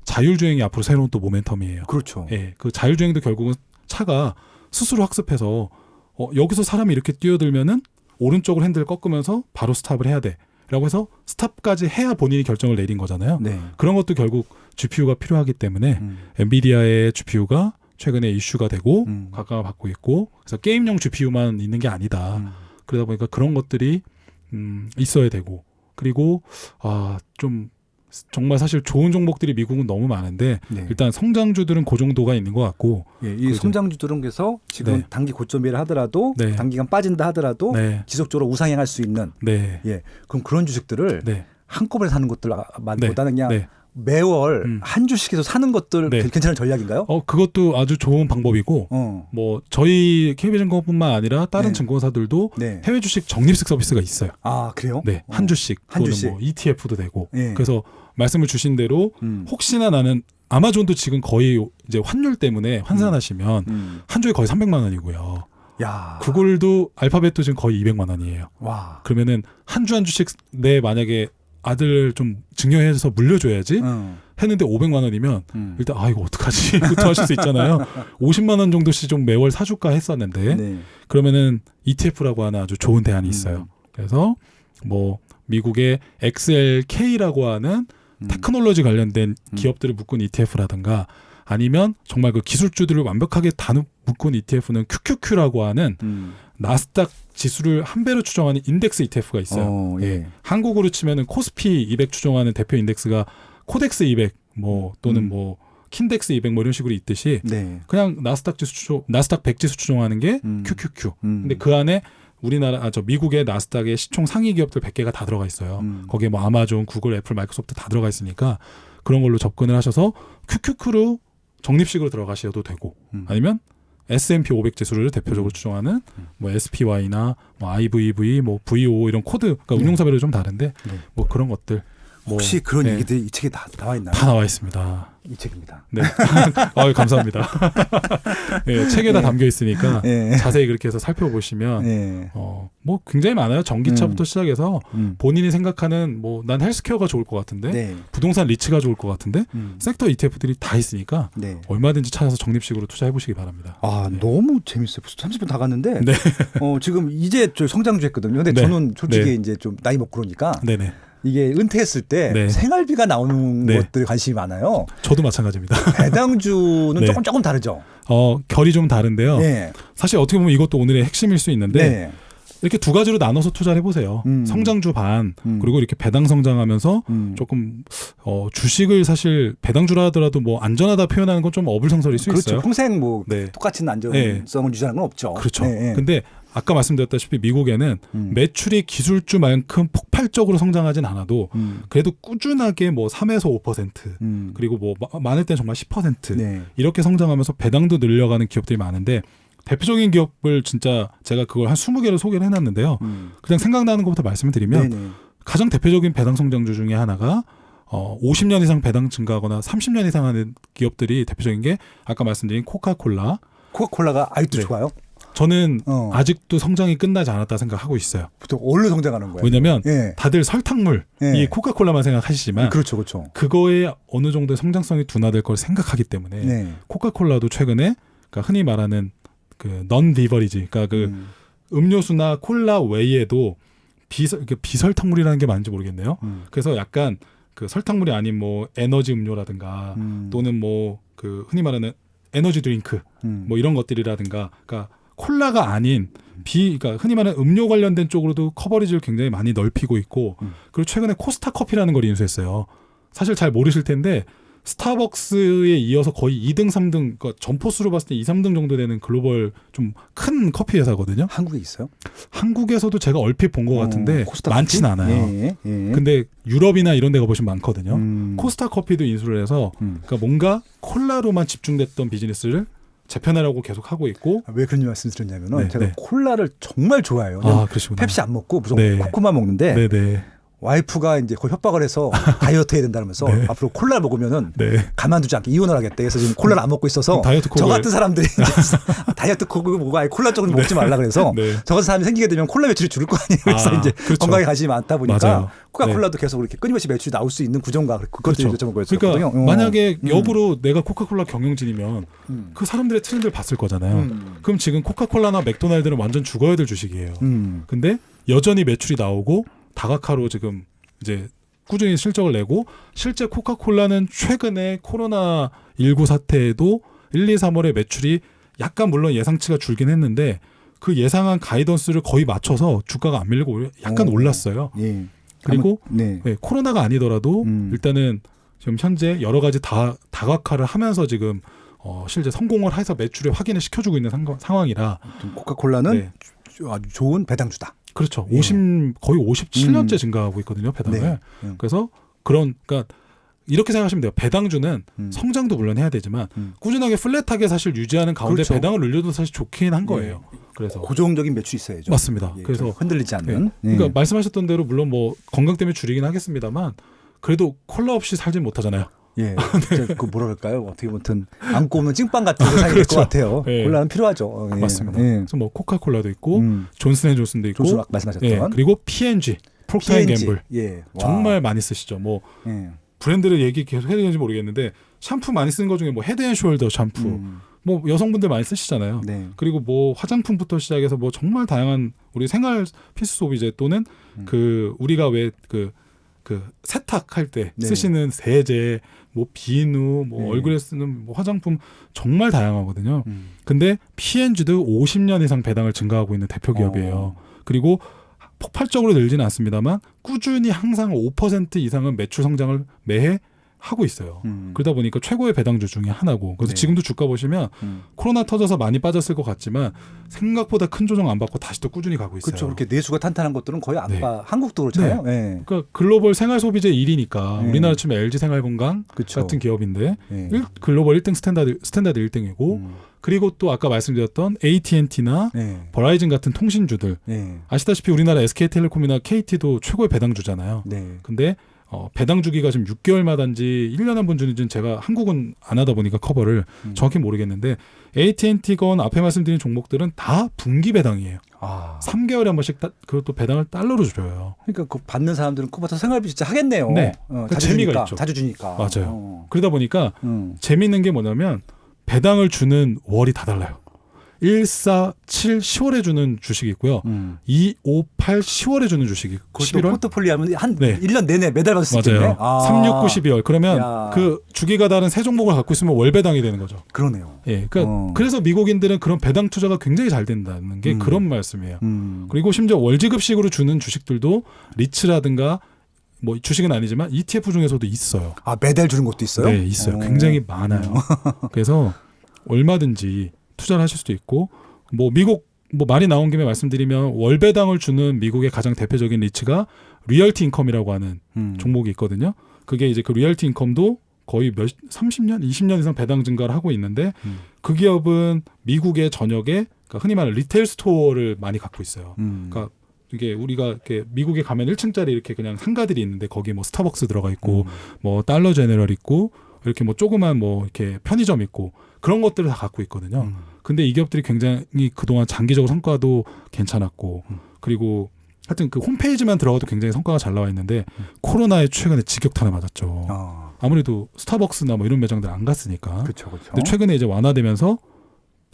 자율주행이 앞으로 새로운 또 모멘텀이에요. 그렇죠. 예, 그 자율주행도 결국은 차가 스스로 학습해서 여기서 사람이 이렇게 뛰어들면은 오른쪽으로 핸들을 꺾으면서 바로 스탑을 해야 돼. 라고 해서 스탑까지 해야 본인이 결정을 내린 거잖아요. 네. 그런 것도 결국 GPU가 필요하기 때문에 엔비디아의 GPU가 최근에 이슈가 되고 각광을 받고 있고 그래서 게임용 GPU만 있는 게 아니다. 그러다 보니까 그런 것들이 있어야 되고 그리고 좀 정말 사실 좋은 종목들이 미국은 너무 많은데 네. 일단 성장주들은 그 정도가 있는 것 같고 예, 이 그죠. 성장주들은 그래서 지금 네. 단기 고점이라 하더라도 네. 단기간 빠진다 하더라도 네. 지속적으로 우상향할 수 있는 네. 예, 그럼 그런 주식들을 네. 한꺼번에 사는 것들보다는 네. 그냥 네. 매월 한 주씩해서 사는 것들 네. 괜찮은 전략인가요? 그것도 아주 좋은 방법이고 뭐 저희 KB증권뿐만 아니라 다른 네. 증권사들도 네. 해외 주식 적립식 서비스가 있어요. 아 그래요? 네, 한 주씩 한 또는 주씩. 뭐 ETF도 되고. 네. 그래서 말씀을 주신 대로 혹시나 나는 아마존도 지금 거의 이제 환율 때문에 환산하시면 한 주에 거의 300만 원이고요. 야, 구글도 알파벳도 지금 거의 200만 원이에요. 와, 그러면은 한 주씩 내 만약에 아들 좀 증여해서 물려줘야지 했는데 500만 원이면 일단 이거 어떡하지? 부터 하실 수 있잖아요. 50만 원 정도씩 좀 매월 사줄까 했었는데 네. 그러면은 ETF라고 하는 아주 좋은 대안이 있어요. 그래서 뭐 미국의 XLK라고 하는 테크놀로지 관련된 기업들을 묶은 ETF라든가 아니면 정말 그 기술주들을 완벽하게 다 묶은 ETF는 QQQ라고 하는 나스닥 지수를 한 배로 추정하는 인덱스 ETF가 있어요. 예. 한국으로 치면은 코스피 200 추정하는 대표 인덱스가 코덱스 200 뭐 또는 뭐 킨덱스 200 뭐 이런 식으로 있듯이 네. 그냥 나스닥 100 지수 추정하는 게 QQQ. 근데 그 안에 미국의 나스닥의 시총 상위 기업들 100개가 다 들어가 있어요. 거기에 뭐 아마존, 구글, 애플, 마이크로소프트 다 들어가 있으니까 그런 걸로 접근을 하셔서 QQQ로 적립식으로 들어가셔도 되고 아니면 S&P 500 지수를 대표적으로 추정하는 뭐 SPY나 뭐 IVV, 뭐 VO 이런 코드, 그러니까 운용사별로 좀 다른데 뭐 그런 것들. 혹시 그런 네. 얘기들이 이 책에 다 나와 있나요? 다 나와 있습니다. 이 책입니다. 네. 감사합니다. 네, 책에 다 담겨 있으니까 예. 자세히 그렇게 해서 살펴보시면 예. 뭐 굉장히 많아요. 전기차부터 시작해서 음. 본인이 생각하는 뭐 난 헬스케어가 좋을 것 같은데 네. 부동산 리츠가 좋을 것 같은데 섹터 ETF들이 다 있으니까 네. 얼마든지 찾아서 적립식으로 투자해 보시기 바랍니다. 아, 네. 너무 재밌어요. 벌써 30분 다 갔는데 네. 지금 이제 저 성장주 했거든요. 근데 네. 저는 솔직히 네. 이제 좀 나이 먹고 그러니까 네네. 이게 은퇴했을 때 네. 생활비가 나오는 네. 것들에 관심이 많아요. 저도 마찬가지입니다. 배당주는 네. 조금 다르죠. 결이 좀 다른데요. 네. 사실 어떻게 보면 이것도 오늘의 핵심일 수 있는데 네. 이렇게 두 가지로 나눠서 투자를 해보세요. 성장주 반 그리고 이렇게 배당 성장하면서 조금 주식을 사실 배당주라 하더라도 뭐 안전하다 표현하는 건 좀 어불성설일 수 그렇죠. 있어요. 평생 뭐 네. 똑같은 안전성을 유지하는 건 없죠. 그렇죠. 네. 근데 아까 말씀드렸다시피 미국에는 매출이 기술주만큼 폭발적으로 성장하진 않아도 그래도 꾸준하게 뭐 3에서 5% 그리고 뭐 많을 땐 정말 10% 네. 이렇게 성장하면서 배당도 늘려가는 기업들이 많은데 대표적인 기업을 진짜 제가 그걸 한 20개를 소개를 해놨는데요. 그냥 생각나는 것부터 말씀을 드리면 네네. 가장 대표적인 배당 성장주 중에 하나가 50년 이상 배당 증가하거나 30년 이상 하는 기업들이 대표적인 게 아까 말씀드린 코카콜라. 코카콜라가 아직도 네. 좋아요? 저는 아직도 성장이 끝나지 않았다 생각하고 있어요. 보통 어디로 성장하는 거예요? 왜냐하면 예. 다들 설탕물이 예. 코카콜라만 생각하시지만 그렇죠, 그렇죠. 그거에 어느 정도의 성장성이 둔화될 걸 생각하기 때문에 네. 코카콜라도 최근에 그러니까 흔히 말하는 그 넌 비버리지, 그러니까 그 음료수나 콜라 외에도 비설탕물이라는 게 맞는지 모르겠네요. 그래서 약간 그 설탕물이 아닌 뭐 에너지 음료라든가 또는 뭐 그 흔히 말하는 에너지 드링크 뭐 이런 것들이라든가, 그러니까 콜라가 아닌 그러니까 흔히 말하는 음료 관련된 쪽으로도 커버리지를 굉장히 많이 넓히고 있고, 그리고 최근에 코스타 커피라는 걸 인수했어요. 사실 잘 모르실 텐데 스타벅스에 이어서 거의 2등, 3등, 그러니까 점포수로 봤을 때 2, 3등 정도 되는 글로벌 좀 큰 커피 회사거든요. 한국에 있어요? 한국에서도 제가 얼핏 본 것 같은데 코스타 많진 커피? 않아요. 예, 예. 근데 유럽이나 이런 데 가보시면 많거든요. 코스타 커피도 인수를 해서 그러니까 뭔가 콜라로만 집중됐던 비즈니스를 재편하려고 계속 하고 있고. 왜 그런 말씀 드렸냐면은 네, 제가 네. 콜라를 정말 좋아해요. 그러시구나. 펩시 안 먹고 무조건 네. 코코만 먹는데 네네. 와이프가 이제 거의 협박을 해서 다이어트 해야 된다면서 네. 앞으로 콜라 먹으면은 네. 가만두지 않게 이혼을 하겠대. 그래서 지금 콜라를 안 먹고 있어서 다이어트 저 콕을- 같은 사람들이 이제 다이어트 콕을 먹고 아예 콜라 쪽은 먹지 말라 그래서 네. 저 같은 사람이 생기게 되면 콜라 매출이 줄을 거 아니에요. 그래서 이제 그렇죠. 건강에 관심이 많다 보니까 맞아요. 코카콜라도 계속 이렇게 끊임없이 매출이 나올 수 있는 구조인가 그것도 그렇죠. 여쭤본 거였거든요. 그러니까 만약에 역으로 내가 코카콜라 경영진이면 그 사람들의 트렌드를 봤을 거잖아요. 그럼 지금 코카콜라나 맥도날드는 완전 죽어야 될 주식이에요. 근데 여전히 매출이 나오고 다각화로 지금 이제 꾸준히 실적을 내고, 실제 코카콜라는 최근에 코로나19 사태에도 1, 2, 3월에 매출이 약간 물론 예상치가 줄긴 했는데 그 예상한 가이던스를 거의 맞춰서 주가가 안 밀리고 약간 올랐어요. 예. 그리고 네. 네, 코로나가 아니더라도 일단은 지금 현재 여러 가지 다각화를 하면서 지금 실제 성공을 해서 매출에 확인을 시켜주고 있는 상황이라 코카콜라는 네. 아주 좋은 배당주다. 그렇죠. 예. 거의 57년째 증가하고 있거든요, 배당을. 네. 그래서 그러니까 이렇게 생각하시면 돼요. 배당주는 성장도 물론 해야 되지만 꾸준하게 플랫하게 사실 유지하는 가운데 그렇죠. 배당을 늘려도 사실 좋긴 한 거예요. 그래서 고정적인 매출이 있어야죠. 맞습니다. 예, 그래서 흔들리지 않는. 네. 그러니까 말씀하셨던 대로 물론 뭐 건강 때문에 줄이긴 하겠습니다만 그래도 콜라 없이 살진 못하잖아요. 예, 그 뭐라 그럴까요? 어떻게 보면 안고 없는 찐빵 같은 세상이 될 것 그렇죠. 같아요. 예. 콜라는 필요하죠. 예. 맞습니다. 예. 그래서 뭐 코카콜라도 있고 존슨앤존슨도 있고, 조수 말씀하셨던. 예, 그리고 P&G, 프록터앤갬블 예. 와. 정말 많이 쓰시죠. 뭐 예. 브랜드를 얘기 계속 해야 되는지 모르겠는데 샴푸 많이 쓰는 것 중에 뭐 헤드앤숄더 샴푸, 뭐 여성분들 많이 쓰시잖아요. 네. 그리고 뭐 화장품부터 시작해서 뭐 정말 다양한 우리 생활 필수 소비재 또는 그 우리가 왜 그 세탁할 때 네. 쓰시는 세제, 뭐 비누, 뭐 네. 얼굴에 쓰는 뭐 화장품 정말 다양하거든요. 근데 P&G도 50년 이상 배당을 증가하고 있는 대표 기업이에요. 그리고 폭발적으로 늘지는 않습니다만 꾸준히 항상 5% 이상은 매출 성장을 매해 하고 있어요. 그러다 보니까 최고의 배당주 중에 하나고, 그래서 네. 지금도 주가 보시면 코로나 터져서 많이 빠졌을 것 같지만 생각보다 큰 조정 안 받고 다시 또 꾸준히 가고 있어요. 그렇죠. 그렇게 내수가 탄탄한 것들은 거의 안 네. 봐. 한국도 그렇잖아요. 예. 그러니까 글로벌 생활 소비재 1위니까 네. 우리나라 치면 LG 생활건강 그렇죠. 같은 기업인데 예. 글로벌 1등 스탠다드 1등이고, 그리고 또 아까 말씀드렸던 AT&T나 예. 버라이즌 같은 통신주들, 예. 아시다시피 우리나라 SK텔레콤이나 KT도 최고의 배당주잖아요. 네. 근데 배당 주기가 지금 6개월마다인지 1년에 한 번 주는지는 제가 한국은 안 하다 보니까 커버를 정확히 모르겠는데 AT&T건 앞에 말씀드린 종목들은 다 분기 배당이에요. 3개월에 한 번씩 그것도 배당을 달러로 줘요. 그러니까 그 받는 사람들은 그거부터 생활비 진짜 하겠네요. 네. 자주 재미가 주니까, 있죠. 자주 주니까. 맞아요. 그러다 보니까 재미있는 게 뭐냐면 배당을 주는 월이 다 달라요. 1, 4, 7, 10월에 주는 주식이 있고요. 2, 5, 8, 10월에 주는 주식이 있고 그것도 11월 포트폴리오 하면 한 네. 1년 내내 매달 받을 수 있겠네. 맞아요. 3, 6, 9, 12월. 그러면 야. 그 주기가 다른 세 종목을 갖고 있으면 월 배당이 되는 거죠. 그러네요. 예. 그러니까 그래서 미국인들은 그런 배당 투자가 굉장히 잘 된다는 게 그런 말씀이에요. 그리고 심지어 월지급식으로 주는 주식들도 리츠라든가 뭐 주식은 아니지만 ETF 중에서도 있어요. 매달 주는 것도 있어요? 네, 있어요. 굉장히 많아요. 그래서 얼마든지 투자를 하실 수도 있고 뭐 미국 뭐 말이 나온 김에 말씀드리면 월 배당을 주는 미국의 가장 대표적인 리츠가 리얼티 인컴이라고 하는 종목이 있거든요. 그게 이제 그 리얼티 인컴도 거의 30년, 20년 이상 배당 증가를 하고 있는데 그 기업은 미국의 전역에 그러니까 흔히 말하는 리테일 스토어를 많이 갖고 있어요. 그러니까 이게 우리가 이렇게 미국에 가면 1층짜리 이렇게 그냥 상가들이 있는데 거기 뭐 스타벅스 들어가 있고 뭐 달러 제너럴 있고 이렇게 뭐 조그만 뭐 이렇게 편의점 있고 그런 것들을 다 갖고 있거든요. 근데 이 기업들이 굉장히 그동안 장기적으로 성과도 괜찮았고 그리고 하여튼 그 홈페이지만 들어가도 굉장히 성과가 잘 나와 있는데 코로나에 최근에 직격탄을 맞았죠. 아무래도 스타벅스나 뭐 이런 매장들 안 갔으니까. 그렇죠. 근데 최근에 이제 완화되면서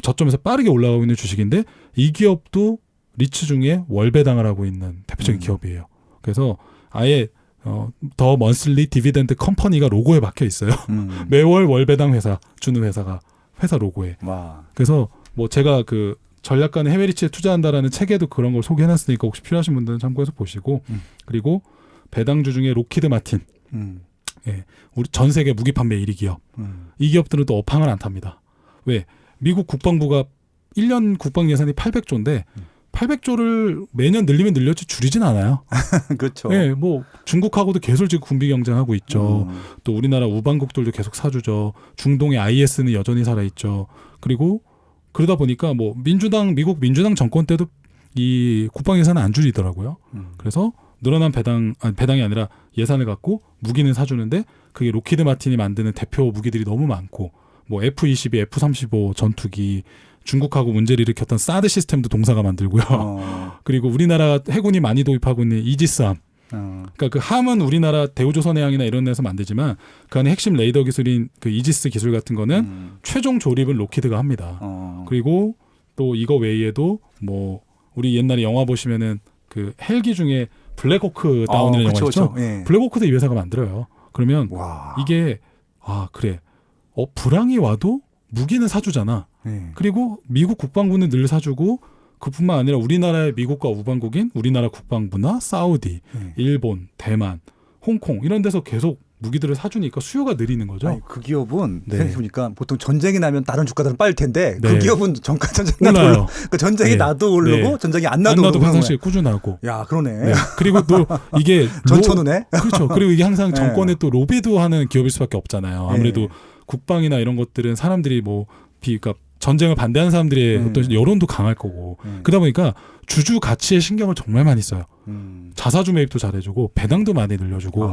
저점에서 빠르게 올라가고 있는 주식인데 이 기업도 리츠 중에 월 배당을 하고 있는 대표적인 기업이에요. 그래서 아예 더 먼슬리 디비덴드 컴퍼니가 로고에 박혀 있어요. 매월 월 배당 회사 주는 회사가 회사 로고에. 와. 그래서 뭐 제가 그 전략가는 해외 리츠에 투자한다라는 책에도 그런 걸 소개해놨으니까 혹시 필요하신 분들은 참고해서 보시고 그리고 배당주 중에 로키드 마틴, 예, 우리 전 세계 무기 판매 1위 기업. 이 기업들은 또 업황을 안 탑니다. 왜? 미국 국방부가 1년 국방 예산이 800조인데 800조를 매년 늘리면 늘렸지 줄이진 않아요. 그렇죠. 네, 뭐 중국하고도 계속 지금 군비 경쟁하고 있죠. 또 우리나라 우방국들도 계속 사주죠. 중동의 IS는 여전히 살아있죠. 그리고 그러다 보니까 뭐 미국 민주당 정권 때도 이 국방 예산은 안 줄이더라고요. 그래서 늘어난 배당이 아니라 예산을 갖고 무기는 사주는데 그게 로키드 마틴이 만드는 대표 무기들이 너무 많고 뭐 F-22, F-35 전투기 중국하고 문제를 일으켰던 사드 시스템도 동사가 만들고요. 그리고 우리나라 해군이 많이 도입하고 있는 이지스함. 그러니까 그 함은 우리나라 대우조선해양이나 이런 데서 만들지만 그 안에 핵심 레이더 기술인 그 이지스 기술 같은 거는 최종 조립은 로키드가 합니다. 그리고 또 이거 외에도 뭐 우리 옛날에 영화 보시면은 그 헬기 중에 블랙호크 다운이라는 영화 있죠. 예. 블랙호크도 이 회사가 만들어요. 그러면 와. 이게 그래. 불황이 와도 무기는 사주잖아. 그리고 미국 국방부는 늘 사주고 그뿐만 아니라 우리나라의 미국과 우방국인 우리나라 국방부나 사우디, 일본, 대만, 홍콩 이런 데서 계속 무기들을 사주니까 수요가 느리는 거죠. 아니, 그 기업은 네. 생각해보니까 보통 전쟁이 나면 다른 주가들은 빠질 텐데 네. 그 기업은 전쟁이 나도 올라요. 오르고 그 전쟁이 네. 나도 오르고 네. 전쟁이 안 안 나도 나도 오르고 평상시에 꾸준하고. 야 그러네. 네. 그리고 또 이게 전천후네. 그렇죠. 그리고 이게 항상 네. 정권에 또 로비도 하는 기업일 수밖에 없잖아요. 아무래도 네. 국방이나 이런 것들은 사람들이 그러니까 전쟁을 반대하는 사람들의 어떤 여론도 강할 거고 그러다 보니까 주주 가치에 신경을 정말 많이 써요. 자사주 매입도 잘해주고 배당도 많이 늘려주고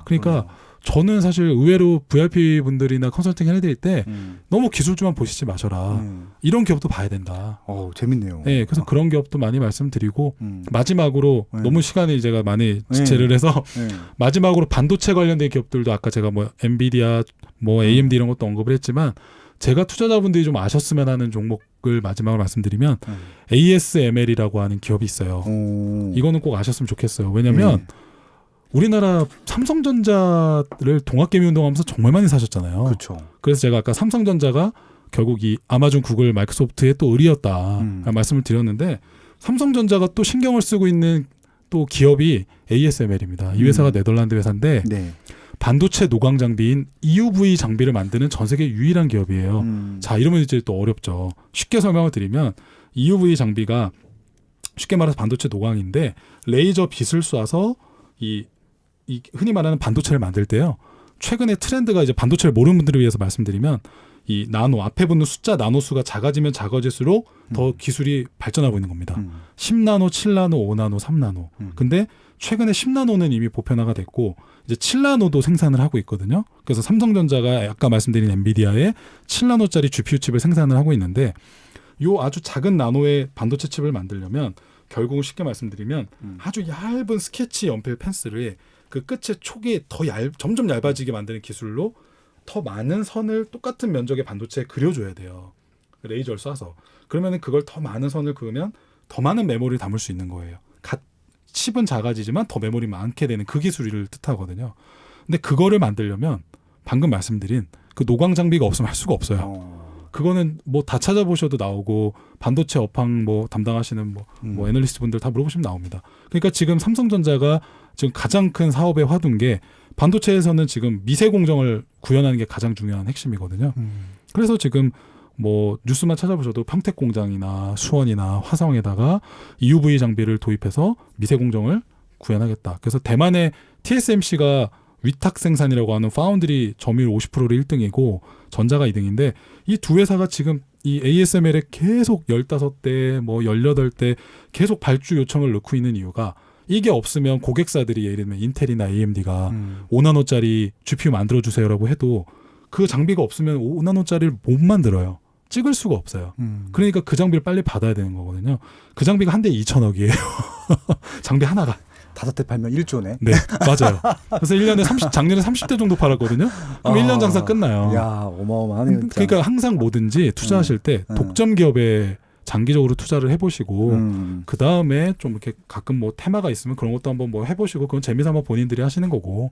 그러니까 저는 사실 의외로 VIP 분들이나 컨설팅 해드릴 때 너무 기술주만 보시지 마셔라. 이런 기업도 봐야 된다. 재밌네요. 네, 그래서 그런 기업도 많이 말씀드리고 마지막으로 너무 시간이 제가 많이 지체를 해서 마지막으로 반도체 관련된 기업들도 아까 제가 뭐 엔비디아, 뭐 AMD 이런 것도 언급을 했지만 제가 투자자분들이 좀 아셨으면 하는 종목을 마지막으로 말씀드리면 ASML이라고 하는 기업이 있어요. 이거는 꼭 아셨으면 좋겠어요. 왜냐하면 우리나라 삼성전자를 동학개미 운동하면서 정말 많이 사셨잖아요. 그렇죠. 그래서 제가 아까 삼성전자가 결국 이 아마존, 구글, 마이크로소프트의 또 의리였다 말씀을 드렸는데 삼성전자가 또 신경을 쓰고 있는 또 기업이 ASML입니다. 이 회사가 네덜란드 회사인데 반도체 노광 장비인 EUV 장비를 만드는 전 세계 유일한 기업이에요. 자, 이러면 이제 또 어렵죠. 쉽게 설명을 드리면 EUV 장비가 쉽게 말해서 반도체 노광인데 레이저 빛을 쏴서 이 흔히 말하는 반도체를 만들 때요. 최근에 트렌드가 이제 반도체를 모르는 분들을 위해서 말씀드리면 이 나노 앞에 붙는 숫자 나노수가 작아지면 작아질수록 더 기술이 발전하고 있는 겁니다. 10나노, 7나노, 5나노, 3나노. 근데 최근에 10나노는 이미 보편화가 됐고 이제 7나노도 생산을 하고 있거든요. 그래서 삼성전자가 아까 말씀드린 엔비디아의 7나노짜리 GPU 칩을 생산을 하고 있는데 요 아주 작은 나노의 반도체 칩을 만들려면 결국은 쉽게 말씀드리면 아주 얇은 스케치 연필 펜슬을 그 끝에 촉이 더 점점 얇아지게 만드는 기술로 더 많은 선을 똑같은 면적의 반도체에 그려줘야 돼요. 레이저를 쏴서. 그러면 그걸 더 많은 선을 그으면 더 많은 메모리를 담을 수 있는 거예요. 칩은 작아지지만 더 메모리 많게 되는 그 기술을 뜻하거든요. 근데 그거를 만들려면 방금 말씀드린 그 노광 장비가 없으면 할 수가 없어요. 그거는 뭐 다 찾아보셔도 나오고 반도체 업황 뭐 담당하시는 뭐 애널리스트 분들 다 물어보시면 나옵니다. 그러니까 지금 삼성전자가 지금 가장 큰 사업에 화둔 게 반도체에서는 지금 미세 공정을 구현하는 게 가장 중요한 핵심이거든요. 그래서 지금 뭐 뉴스만 찾아보셔도 평택 공장이나 수원이나 화성에다가 EUV 장비를 도입해서 미세 공정을 구현하겠다. 그래서 대만의 TSMC가 위탁 생산이라고 하는 파운드리 점유율 50%로 1등이고 전자가 2등인데 이 두 회사가 지금 이 ASML에 계속 15대 뭐 18대 계속 발주 요청을 넣고 있는 이유가 이게 없으면 고객사들이 예를 들면 인텔이나 AMD가 5나노짜리 GPU 만들어주세요라고 해도 그 장비가 없으면 5나노짜리를 못 만들어요. 찍을 수가 없어요. 그러니까 그 장비를 빨리 받아야 되는 거거든요. 그 장비가 한 대에 2천억이에요. 장비 하나가. 5대 팔면 1조네. 네, 맞아요. 그래서 1년에 작년에 30대 정도 팔았거든요. 그럼 1년 장사 끝나요. 야, 어마어마하네요. 그러니까 항상 뭐든지 투자하실 때 독점 기업에 장기적으로 투자를 해보시고 그 다음에 좀 이렇게 가끔 뭐 테마가 있으면 그런 것도 한번 뭐 해보시고 그건 재미삼아 본인들이 하시는 거고.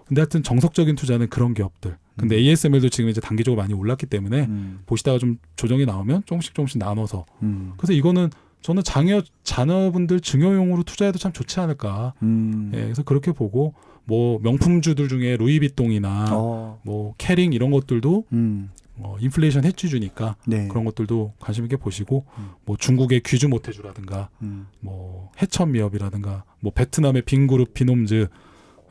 근데 하여튼 정석적인 투자는 그런 기업들. 근데 ASML도 지금 이제 단기적으로 많이 올랐기 때문에 보시다가 좀 조정이 나오면 조금씩 나눠서. 그래서 이거는 저는 자녀분들 증여용으로 투자해도 참 좋지 않을까. 예, 그래서 그렇게 보고 뭐 명품주들 중에 루이비통이나 뭐 캐링 이런 것들도 인플레이션 해치주니까 네. 그런 것들도 관심 있게 보시고 뭐 중국의 귀주 모태주라든가 뭐 해천미업이라든가 뭐 베트남의 빈그룹 비놈즈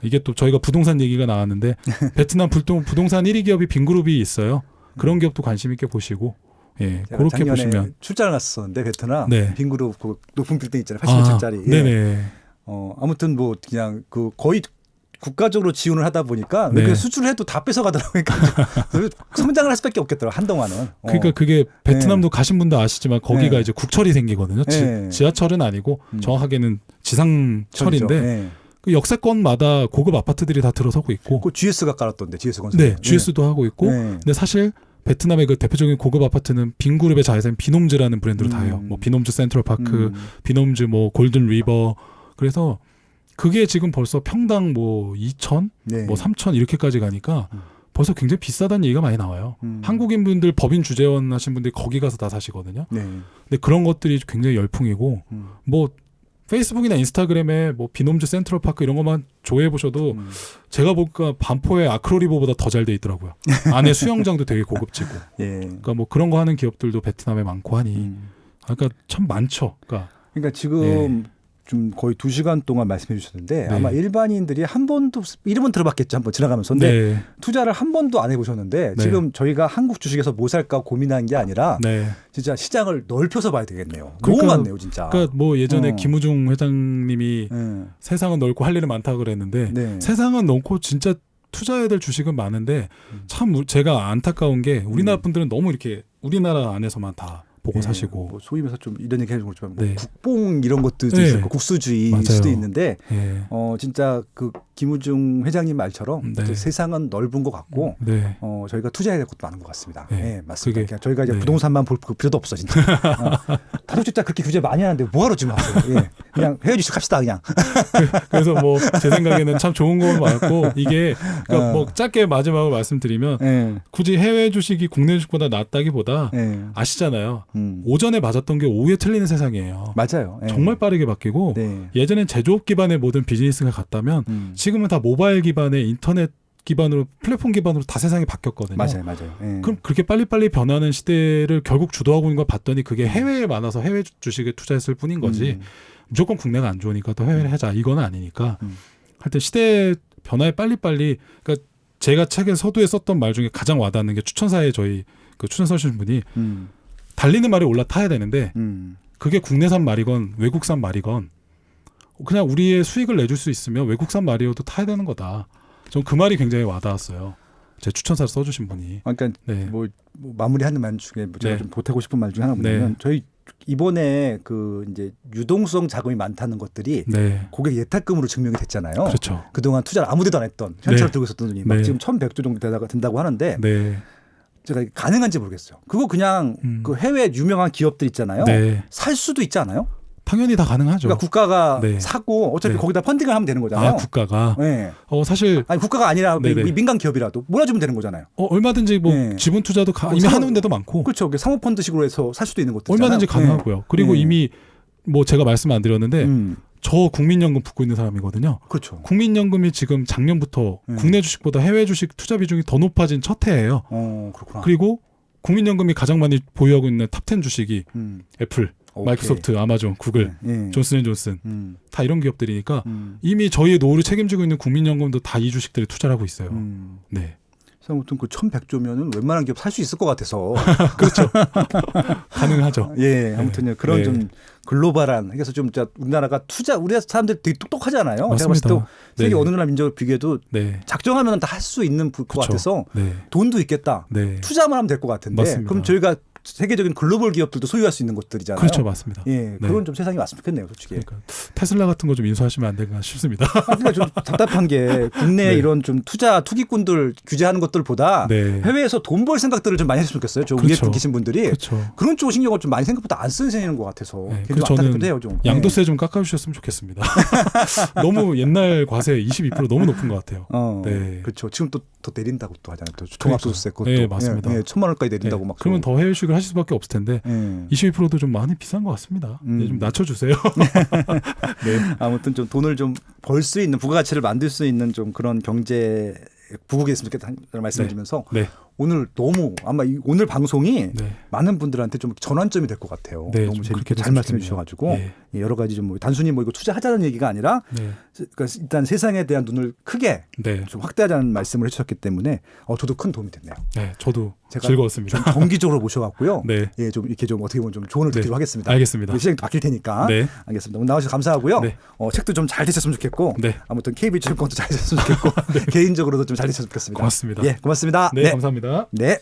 이게 또 저희가 부동산 얘기가 나왔는데 베트남 부동산 1위 기업이 빈그룹이 있어요. 그런 기업도 관심 있게 보시고 예, 그렇게 보시면 출장을 갔었는데 베트남 네. 빈그룹 그 높은 빌딩 있잖아요. 80층짜리. 예. 네네. 아무튼 뭐 그냥 그 거의 국가적으로 지원을 하다 보니까 네. 수출해도 다 뺏어가더라고요. 그러니까 성장을 할 수밖에 없겠더라고요. 한동안은. 그러니까 그게 베트남도 가신 분도 아시지만 거기가 네. 이제 국철이 생기거든요. 네. 지하철은 아니고 정확하게는 지상철인데 네. 그 역세권마다 고급 아파트들이 다 들어서고 있고. 그 GS가 깔았던데 GS 건설. 네, GS도 하고 있고. 네. 근데 사실 베트남의 그 대표적인 고급 아파트는 빈그룹의 자회사인 비놈즈라는 브랜드로 다 해요. 뭐 비놈즈 센트럴파크, 비놈즈 뭐 골든 리버. 그래서 그게 지금 벌써 평당 뭐 2천, 네. 뭐 3천 이렇게까지 가니까 벌써 굉장히 비싸다는 얘기가 많이 나와요. 한국인분들 법인 주재원 하신 분들이 거기 가서 다 사시거든요. 네. 근데 그런 것들이 굉장히 열풍이고 뭐 페이스북이나 인스타그램에 뭐 비놈즈 센트럴파크 이런 것만 조회해 보셔도 제가 보니까 반포의 아크로리버보다 더 잘 돼 있더라고요. 안에 수영장도 되게 고급지고. 예. 그러니까 뭐 그런 거 하는 기업들도 베트남에 많고 하니. 그러니까 참 많죠. 그러니까 지금 좀 거의 2시간 동안 말씀해 주셨는데 네. 아마 일반인들이 한 번도 이름은 들어봤겠죠. 한번 지나가면서. 근데 네. 투자를 한 번도 안 해보셨는데 네. 지금 저희가 한국 주식에서 뭐 살까 고민한 게 아니라 네. 진짜 시장을 넓혀서 봐야 되겠네요. 그러니까, 너무 많네요, 진짜. 그러니까 뭐 예전에 김우중 회장님이 네. 세상은 넓고 할 일은 많다고 그랬는데 네. 세상은 넓고 진짜 투자해야 될 주식은 많은데 참 제가 안타까운 게 우리나라 분들은 너무 이렇게 우리나라 안에서만 다 보고 사시고 뭐 소위 말해서 좀 이런 얘기 해주는 거지만 뭐 네. 국뽕 이런 것도 네. 있을 거 국수주의 맞아요. 수도 있는데 네. 진짜 그 김우중 회장님 말처럼 네. 세상은 넓은 것 같고 네. 저희가 투자해야 될 것도 많은 것 같습니다. 네. 네, 맞습니다. 그게, 그냥 저희가 이제 네. 부동산만 볼 필요도 없어 진짜. 다도직자 그렇게 규제 많이 하는데 뭐하러 지금 하세요? 예. 그냥 헤어지식 합시다 그냥. 그래서 뭐 제 생각에는 참 좋은 거 많고 이게 그러니까 뭐 짧게 마지막으로 말씀드리면 네. 굳이 해외 주식이 국내 주식보다 낫다기보다 네. 아시잖아요. 오전에 맞았던 게 오후에 틀리는 세상이에요. 맞아요. 네. 정말 빠르게 바뀌고 네. 예전엔 제조업 기반의 모든 비즈니스가 갔다면 지금은 다 모바일 기반의 인터넷 기반으로 플랫폼 기반으로 다 세상이 바뀌었거든요. 맞아요. 네. 그럼 그렇게 빨리빨리 변하는 시대를 결국 주도하고 있는 걸 봤더니 그게 해외에 많아서 해외 주식에 투자했을 뿐인 거지 무조건 국내가 안 좋으니까 또 해외를 하자 이건 아니니까 하여튼 시대 변화에 빨리빨리 그러니까 제가 책에 서두에 썼던 말 중에 가장 와닿는 게 추천사에 저희 그 추천 써주신 분이 달리는 말에 올라타야 되는데 그게 국내산 말이건 외국산 말이건 그냥 우리의 수익을 내줄 수 있으면 외국산 말이어도 타야 되는 거다. 전 그 말이 굉장히 와닿았어요. 제 추천사를 써주신 분이. 그러니까 네. 뭐 마무리하는 말 중에 제가 네. 좀 보태고 싶은 말 중에 하나 뭐냐면 저희 이번에 그 이제 유동성 자금이 많다는 것들이 네. 고객 예탁금으로 증명이 됐잖아요. 그렇죠. 그동안 투자를 아무데도 안 했던 현찰을 네. 들고 있었던 돈이 막 네. 지금 1,100조 정도 된다고 하는데 네. 제가 가능한지 모르겠어요. 그거 그냥 그 해외 유명한 기업들 있잖아요. 네. 살 수도 있지 않아요? 당연히 다 가능하죠. 그러니까 국가가 네. 사고 어차피 네. 거기다 펀딩을 하면 되는 거잖아요. 아, 국가가. 네. 사실 아니 국가가 아니라 네네. 민간 기업이라도 몰아주면 되는 거잖아요. 얼마든지 뭐 네. 지분 투자도 이미 하는 데도 많고. 그렇죠. 사모펀드식으로 해서 살 수도 있는 것들 얼마든지 가능하고요. 그리고 네. 이미 뭐 제가 말씀 안 드렸는데 저 국민연금 붙고 있는 사람이거든요. 그렇죠. 국민연금이 지금 작년부터 국내 주식보다 해외 주식 투자 비중이 더 높아진 첫 해예요. 그렇구나. 그리고 국민연금이 가장 많이 보유하고 있는 탑10 주식이 애플, 마이크로소프트, 아마존, 구글, 존슨앤존슨 다 이런 기업들이니까 이미 저희의 노후를 책임지고 있는 국민연금도 다 이 주식들에 투자를 하고 있어요. 네. 아무튼 그 1,100조면은 웬만한 기업 살 수 있을 것 같아서 그렇죠. 가능하죠. 예, 아무튼요 그런 네. 좀 글로벌한 그래서 좀 우리나라가 우리 사람들 되게 똑똑하잖아요. 맞습니다. 제가 봤을 때 세계 네. 어느 나라 민족을 비교해도 네. 작정하면 다 할 수 있는 것 그쵸. 같아서 네. 돈도 있겠다. 네. 투자만 하면 될 것 같은데 맞습니다. 그럼 저희가 세계적인 글로벌 기업들도 소유할 수 있는 것들이잖아요. 그렇죠, 맞습니다. 예, 네. 그런 좀 세상이 왔으면 좋겠네요, 솔직히. 그러니까 테슬라 같은 거 좀 인수하시면 안 되나 싶습니다. 그러니까 좀 답답한 게 국내 네. 이런 좀 투기꾼들 규제하는 것들보다 네. 해외에서 돈 벌 생각들을 좀 많이 했으면 좋겠어요. 저 위에 그렇죠. 계신 분들이 그렇죠. 그런 쪽 신경을 좀 많이 생각보다 안 쓰시는 것 같아서 네. 굉장히 그래서 저는 안타깝기도 해요. 좀. 양도세 좀 깎아주셨으면 좋겠습니다. 너무 옛날 과세 22% 너무 높은 것 같아요. 네. 그렇죠. 지금 또 더 내린다고 또 하잖아요. 또 종합소득세 그것도 네, 맞습니다. 1,000만 원까지 내린다고 네. 막. 그러면 더 해외 주식을 하실 수밖에 없을 텐데 22%도 좀 많이 비싼 것 같습니다. 네, 좀 낮춰주세요. 네. 아무튼 좀 돈을 좀 벌 수 있는 부가가치를 만들 수 있는 좀 그런 경제 부국이 있으면 좋겠다는 말씀을 드리면서 네. 오늘 너무 아마 오늘 방송이 네. 많은 분들한테 좀 전환점이 될 것 같아요. 네, 너무 좀 재밌게 그렇게 잘 말씀해 됐으면 주셔가지고 좋겠네요. 네. 여러 가지 좀 단순히 뭐 이거 투자하자는 얘기가 아니라 네. 그러니까 일단 세상에 대한 눈을 크게 네. 좀 확대하자는 말씀을 해주셨기 때문에 저도 큰 도움이 됐네요. 네, 저도 제가 즐거웠습니다. 좀 정기적으로 모셔갖고요. 네. 예, 좀 이렇게 좀 어떻게 보면 좀 조언을 네. 드리도록 하겠습니다. 알겠습니다. 시장도 바뀔 테니까. 네. 알겠습니다. 오늘 나와주셔서 감사하고요. 네. 책도 좀 잘 되셨으면 좋겠고. 네. 아무튼 KB증권도 잘 되셨으면 좋겠고. 개인적으로도 좀 잘 되셨으면 좋겠습니다. 고맙습니다. 예, 고맙습니다. 네, 감사합니다. 네.